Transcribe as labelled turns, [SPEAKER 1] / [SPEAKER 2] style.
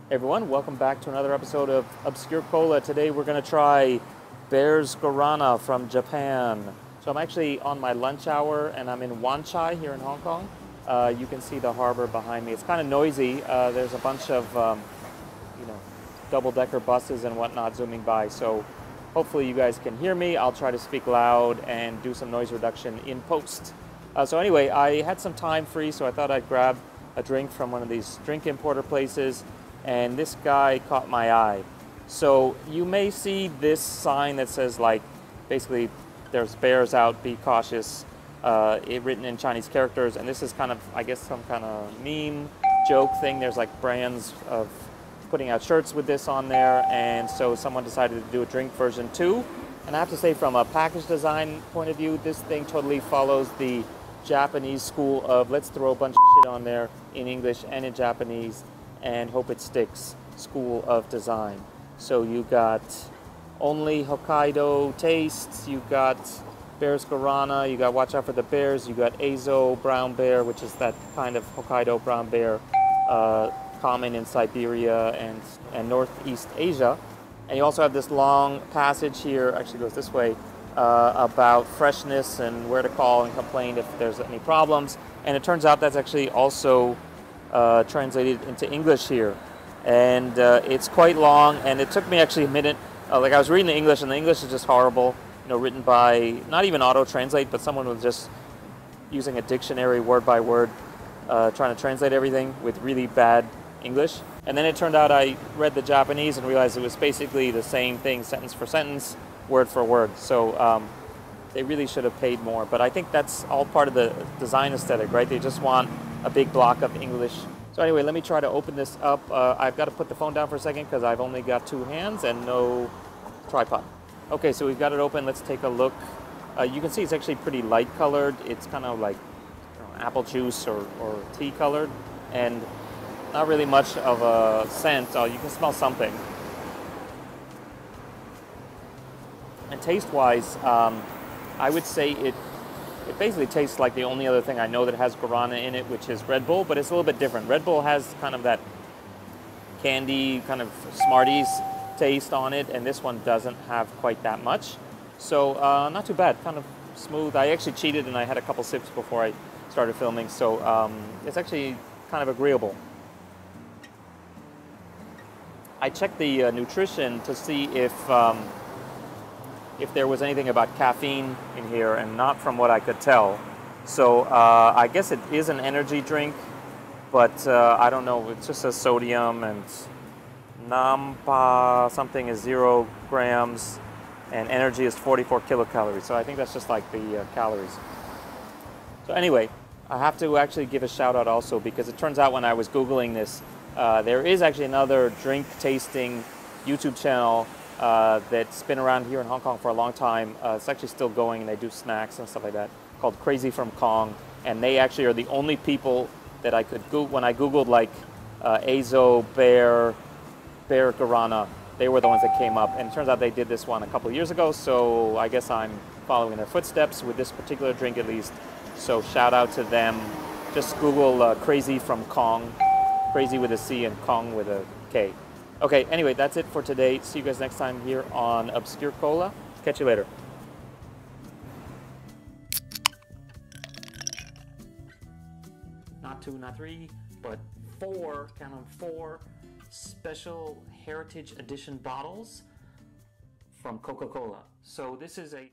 [SPEAKER 1] Everyone, welcome back to another episode of Obscure Cola. Today we're going to try Bear's Guarana from Japan. So I'm actually on my lunch hour and I'm in Wanchai here in Hong Kong. You can see the harbor behind me. It's kind of noisy. There's a bunch of double-decker buses and whatnot zooming by. So hopefully you guys can hear me. I'll try to speak loud and do some noise reduction in post. So anyway, I had some time free, so I thought I'd grab a drink from one of these drink importer places. And this guy caught my eye. So you may see this sign that says, like, basically there's bears out, be cautious, written in Chinese characters. And this is kind of, I guess, some kind of meme joke thing. There's like brands of putting out shirts with this on there. And so someone decided to do a drink version 2. And I have to say, from a package design point of view, this thing totally follows the Japanese school of let's throw a bunch of shit on there in English and in Japanese and hope it sticks school of design. So you got only Hokkaido tastes, you got Bear's Guarana, you got watch out for the bears, you got Azo brown bear, which is that kind of Hokkaido brown bear common in Siberia and Northeast Asia. And you also have this long passage here, actually goes this way, about freshness and where to call and complain if there's any problems. And it turns out that's actually also translated into English here, and it's quite long, and it took me actually a minute. Like, I was reading the English, and the English is just horrible, written by not even auto-translate, but someone was just using a dictionary word by word, trying to translate everything with really bad English. And then it turned out I read the Japanese and realized it was basically the same thing, sentence for sentence, word for word. So they really should have paid more, but I think that's all part of the design aesthetic, right? They just want a big block of English. So anyway, let me try to open this up. I've got to put the phone down for a second because I've only got 2 hands and no tripod. Okay, so we've got it open. Let's take a look. You can see it's actually pretty light colored. It's kind of like apple juice or tea colored, and not really much of a scent. You can smell something. And taste-wise, I would say it basically tastes like the only other thing I know that has Guarana in it, which is Red Bull, but it's a little bit different. Red Bull has kind of that candy, kind of Smarties taste on it, and this one doesn't have quite that much. So not too bad, kind of smooth. I actually cheated and I had a couple sips before I started filming, so it's actually kind of agreeable. I checked the nutrition to see if there was anything about caffeine in here, and not from what I could tell. So I guess it is an energy drink, but I don't know. It just says sodium, and Nampa something is 0 grams, and energy is 44 kilocalories. So I think that's just like the calories. So anyway, I have to actually give a shout out also, because it turns out when I was Googling this, there is actually another drink tasting YouTube channel that's been around here in Hong Kong for a long time. It's actually still going, and they do snacks and stuff like that, called Crazy from Kong. And they actually are the only people that I could Google. When I Googled like Azo, Bear Guarana, they were the ones that came up. And it turns out they did this one a couple years ago, so I guess I'm following in their footsteps with this particular drink at least. So shout out to them. Just Google Crazy from Kong. Crazy with a C and Kong with a K. Okay, anyway, that's it for today. See you guys next time here on Obscure Cola. Catch you later. Not 2, not 3, but 4, count on 4 special Heritage Edition bottles from Coca-Cola. So this is a